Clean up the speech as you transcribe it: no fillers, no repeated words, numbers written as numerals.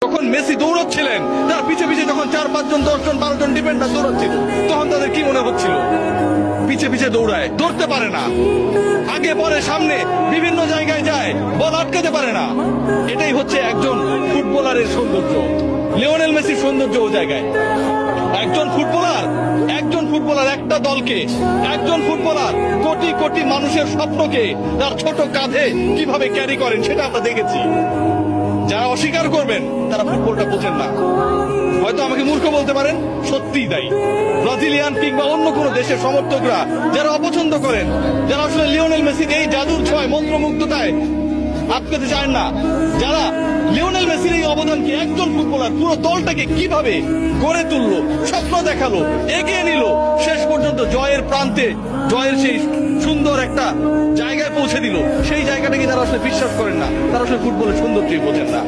যখন মেসি দৌড়চ্ছিলেন, তার পিছে পিছে যখন 4-5 জন 10 জন 12 জন ডিফেন্ডার দৌড়চ্ছিল, তখন তাদের কি মনে হচ্ছিল? পিছে পিছে দৌড়ায়, ধরতে পারে না, আগে পরে সামনে বিভিন্ন জায়গায় যায়, বল আটকাতে পারে না। এটাই হচ্ছে একজন ফুটবলারের সৌন্দর্য, লিওনেল মেসির সৌন্দর্য ও জায়গায়। একজন ফুটবলার একটা দলকে, একজন ফুটবলার কোটি কোটি মানুষের স্বপ্নকে তার ছোট কাঁধে কিভাবে ক্যারি করেন সেটা আমরা দেখেছি। যারা অস্বীকার করবেন তারা ফুটবলটা বোঝেন না। হয়তো আমাকে মূর্খ বলতে পারেন, সত্যিই তাই। ব্রাজিলিয়ান কিংবা অন্য কোন দেশের সমর্থকরা যারা অপছন্দ করেন, যারা আসলে লিওনেল মেসির এই জাদুর ছোঁয়ায় মন্ত্রমুগ্ধতায় আটকাতে চান না, যারা লিওনেল মেসির এই অবদানকে, একজন ফুটবলার পুরো দলটাকে কিভাবে গড়ে তুললো, স্বপ্ন দেখালো, এগিয়ে নিল, শেষ পর্যন্ত জয়ের প্রান্তে, জয়ের সেই সুন্দর একটা জায়গায় পৌঁছে দিল, সেই জায়গাটাকে যারা আসলে বিশ্বাস করেন না, তারা আসলে ফুটবলের সৌন্দর্যই বোঝেন না।